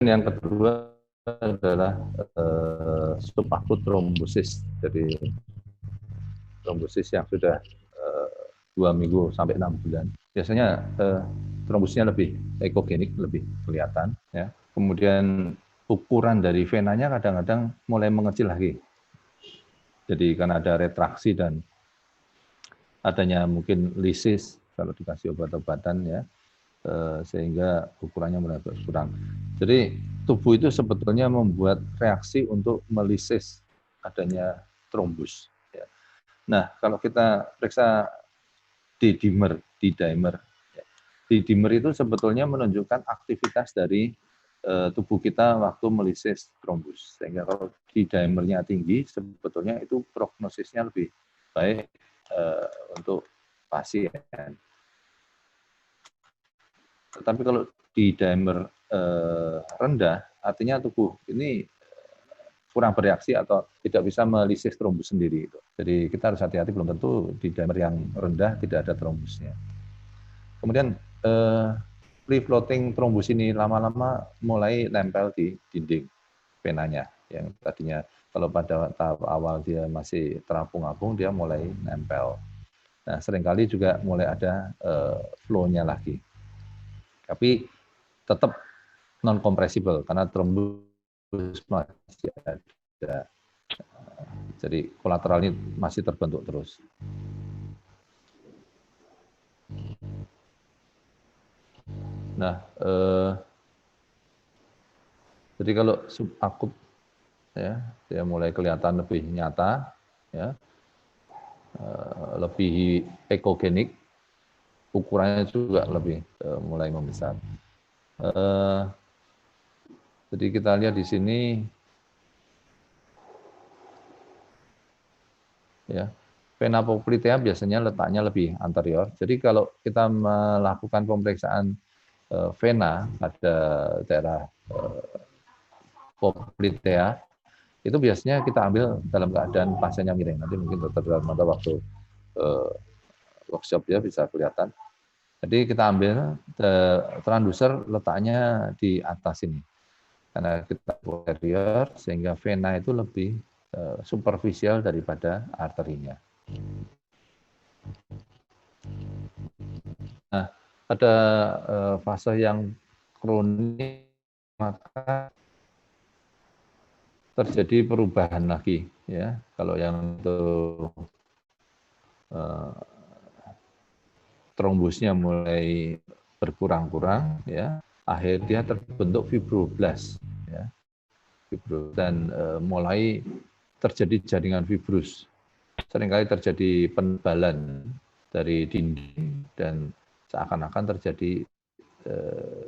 yang kedua adalah subakut trombosis. Jadi trombosis yang sudah 2 minggu sampai 6 bulan. Biasanya trombosisnya lebih ekogenik, lebih kelihatan. Ya. Kemudian ukuran dari venanya kadang-kadang mulai mengecil lagi. Jadi karena ada retraksi dan adanya mungkin lisis kalau dikasih obat-obatan ya, sehingga ukurannya mulai berkurang. Jadi tubuh itu sebetulnya membuat reaksi untuk melisis adanya trombus. Ya. Nah kalau kita periksa D-dimer, D-dimer itu sebetulnya menunjukkan aktivitas dari tubuh kita waktu melisis trombus. Sehingga kalau D-dimernya tinggi, sebetulnya itu prognosisnya lebih baik untuk pasien. Tetapi kalau D-dimer rendah, artinya tubuh ini kurang bereaksi atau tidak bisa melisis trombus sendiri. Jadi kita harus hati-hati, belum tentu D-dimer yang rendah tidak ada trombusnya. Kemudian free floating trombus ini lama-lama mulai nempel di dinding venanya. Yang tadinya kalau pada tahap awal dia masih terapung-apung, dia mulai nempel. Nah, seringkali juga mulai ada flow-nya lagi. Tapi tetap non-compressible karena trombus masih ada. Jadi kolateral ini masih terbentuk terus. Nah, jadi kalau subakut ya, dia mulai kelihatan lebih nyata, ya, lebih ekogenik, ukurannya juga lebih mulai membesar. Jadi kita lihat di sini, ya, vena poplitea biasanya letaknya lebih anterior. Jadi kalau kita melakukan pemeriksaan vena pada daerah poplitea, itu biasanya kita ambil dalam keadaan pasiennya miring. Nanti mungkin dokter Darmanto waktu workshop dia bisa kelihatan. Jadi kita ambil transducer letaknya di atas ini. Karena kita posterior, sehingga vena itu lebih superficial daripada arterinya. Nah, pada fase yang kronis, maka terjadi perubahan lagi, ya. Kalau yang itu trombusnya mulai berkurang-kurang, ya, akhirnya dia terbentuk fibroblast, ya, dan mulai terjadi jaringan fibrus. Seringkali terjadi penebalan dari dinding dan seakan-akan terjadi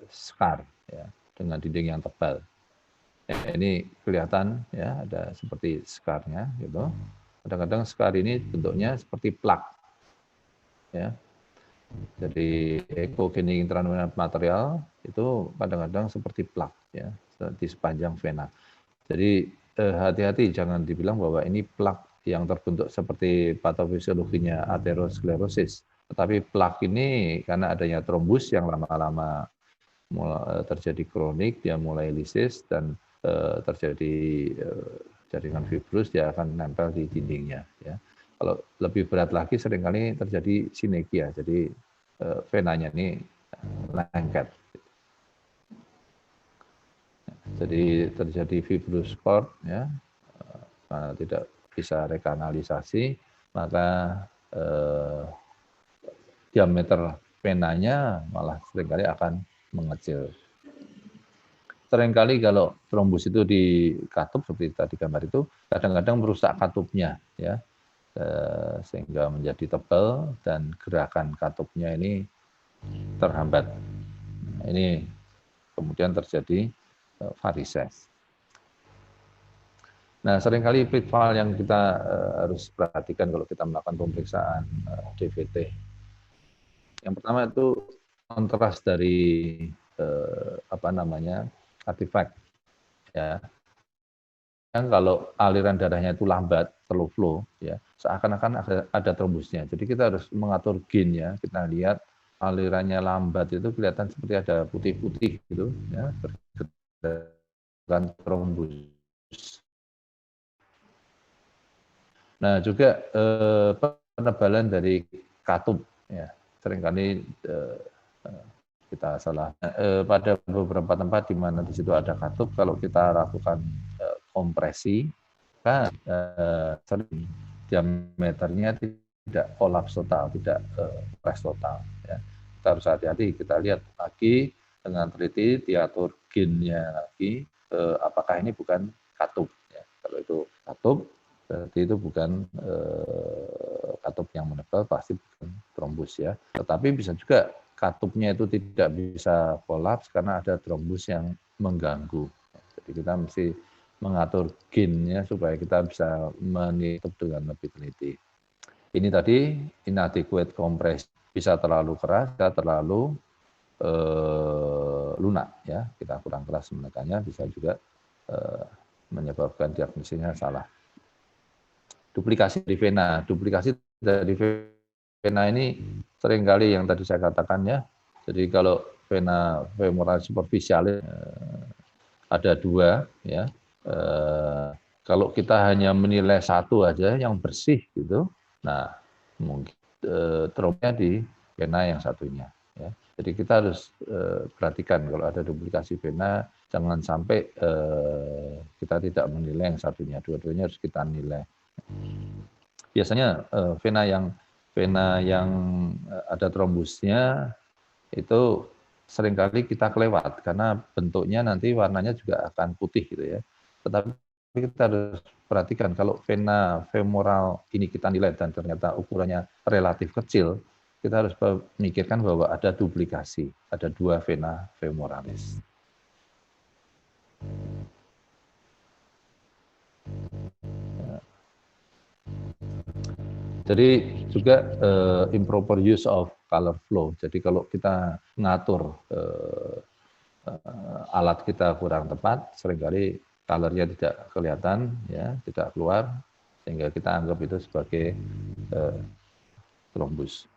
scar, ya, dengan dinding yang tebal. Ya, ini kelihatan ya ada seperti scarnya gitu. Kadang-kadang scar ini bentuknya seperti plak, ya. Jadi ekogenik intravenous material itu kadang-kadang seperti plak ya di sepanjang vena. Jadi hati-hati jangan dibilang bahwa ini plak yang terbentuk seperti patofisiologinya aterosklerosis. Tetapi plak ini karena adanya trombus yang lama-lama terjadi kronik, dia mulai lisis dan terjadi jaringan fibrus, dia akan nempel di dindingnya. Ya. Kalau lebih berat lagi seringkali terjadi sinegia, jadi venanya ini lengket. Jadi terjadi fibrous cord, ya, karena tidak bisa rekanalisasi, maka diameter venanya malah seringkali akan mengecil. Seringkali kalau trombus itu di katup seperti tadi gambar itu, kadang-kadang merusak katupnya, ya, sehingga menjadi tebal dan gerakan katupnya ini terhambat. Ini kemudian terjadi varises. Nah, seringkali pitfall yang kita harus perhatikan kalau kita melakukan pemeriksaan DVT. Yang pertama itu kontras dari artefak. Ya. Kalau aliran darahnya itu lambat, slow flow, ya, seakan-akan ada trombusnya. Jadi kita harus mengatur gain-nya. Kita lihat alirannya lambat itu kelihatan seperti ada putih-putih gitu, ya, menimbulkan trombus. Nah, juga penebalan dari katup, ya, seringkali kita salah. Pada beberapa tempat di mana di situ ada katup, kalau kita lakukan kompresi, maka sering diameternya tidak kolaps total, tidak press total. Ya. Kita harus hati-hati, kita lihat lagi dengan teliti, diatur gennya lagi, apakah ini bukan katup. Ya. Kalau itu katup, berarti itu bukan katup yang menebal, pasti bukan trombus ya. Tetapi bisa juga katupnya itu tidak bisa kolaps karena ada trombus yang mengganggu. Jadi kita mesti mengatur gennya supaya kita bisa menutup dengan lebih teliti. Ini tadi inadequate compress, bisa terlalu keras, bisa terlalu lunak ya. Kita kurang keras menekannya, bisa juga menyebabkan diagnosisnya salah. Duplikasi dari vena. Duplikasi dari vena ini seringkali yang tadi saya katakan ya. Jadi kalau vena femoral superficialis ada dua ya. Kalau kita hanya menilai satu aja yang bersih gitu, nah mungkin trombnya di vena yang satunya. Ya. Jadi kita harus perhatikan kalau ada duplikasi vena, jangan sampai kita tidak menilai yang satunya, dua-duanya harus kita nilai. Biasanya vena yang ada trombusnya itu seringkali kita kelewat karena bentuknya nanti warnanya juga akan putih gitu ya. Tetapi kita harus perhatikan kalau vena femoral ini kita nilai dan ternyata ukurannya relatif kecil, kita harus memikirkan bahwa ada duplikasi, ada dua vena femoralis. Jadi juga improper use of color flow. Jadi kalau kita ngatur alat kita kurang tepat, seringkali colornya tidak kelihatan, ya, tidak keluar, sehingga kita anggap itu sebagai trombus.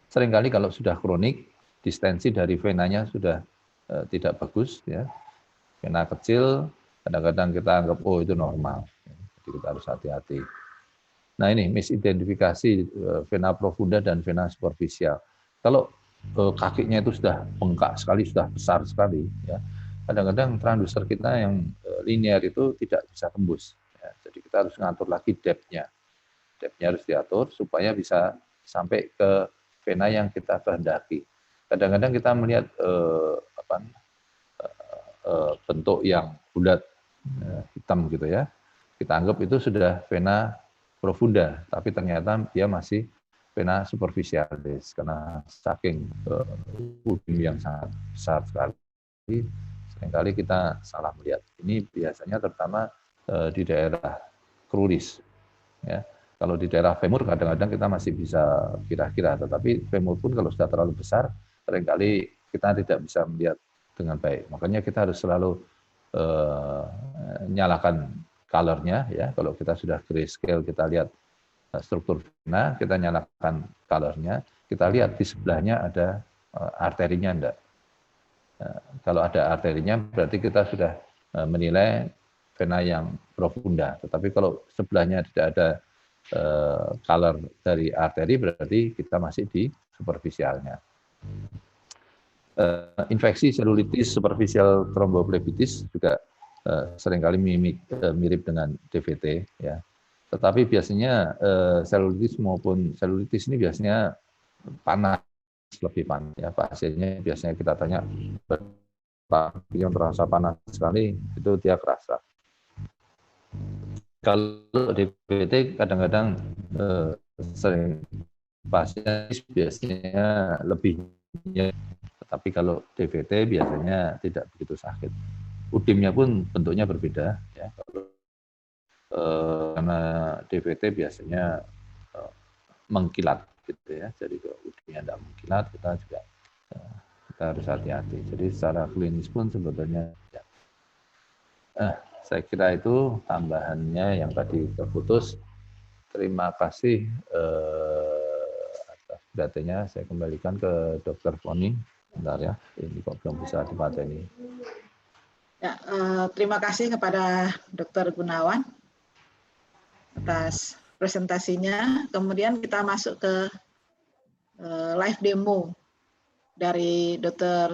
Seringkali kalau sudah kronik, distensi dari venanya sudah tidak bagus, ya, vena kecil, kadang-kadang kita anggap oh itu normal, jadi kita harus hati-hati. Nah ini misidentifikasi vena profunda dan vena superficial. Kalau kakinya itu sudah bengkak sekali, sudah besar sekali, ya, kadang-kadang transducer kita yang linear itu tidak bisa tembus. Ya. Jadi kita harus ngatur lagi depth-nya. Depth-nya harus diatur supaya bisa sampai ke vena yang kita kehendaki. Kadang-kadang kita melihat bentuk yang bulat, hitam gitu ya. Kita anggap itu sudah vena profunda, tapi ternyata dia masih vena superficialis karena saking udim yang sangat besar sekali, seringkali kita salah melihat. Ini biasanya terutama di daerah kruris. Ya. Kalau di daerah femur kadang-kadang kita masih bisa kira-kira, tetapi femur pun kalau sudah terlalu besar, seringkali kita tidak bisa melihat dengan baik. Makanya kita harus selalu nyalakan color-nya, ya. Kalau kita sudah grayscale, kita lihat struktur vena, kita nyalakan color-nya, kita lihat di sebelahnya ada arterinya enggak. Kalau ada arterinya berarti kita sudah menilai vena yang profunda. Tetapi kalau sebelahnya tidak ada color dari arteri berarti kita masih di superficialnya. Infeksi selulitis superficial thromboplebitis juga seringkali mirip dengan DVT ya. Tetapi biasanya selulitis maupun selulitis ini biasanya panas, lebih panas ya. Pasiennya biasanya kita tanya yang terasa panas sekali, itu dia kerasa. Kalau DVT kadang-kadang sering pasien biasanya lebih, tapi kalau DVT biasanya tidak begitu sakit. Udimnya pun bentuknya berbeda ya. Karena DVT biasanya mengkilat gitu ya. Jadi kalau udimnya tidak mengkilat, kita juga kita harus hati-hati. Jadi secara klinis pun sebetulnya ya. Saya kira itu tambahannya yang tadi terputus. Terima kasih atas perhatiannya. Saya kembalikan ke Dr. Foni. Bentar ya, ini kok belum bisa dipateni. Ya, terima kasih kepada Dr. Gunawan atas presentasinya. Kemudian kita masuk ke live demo dari Dr.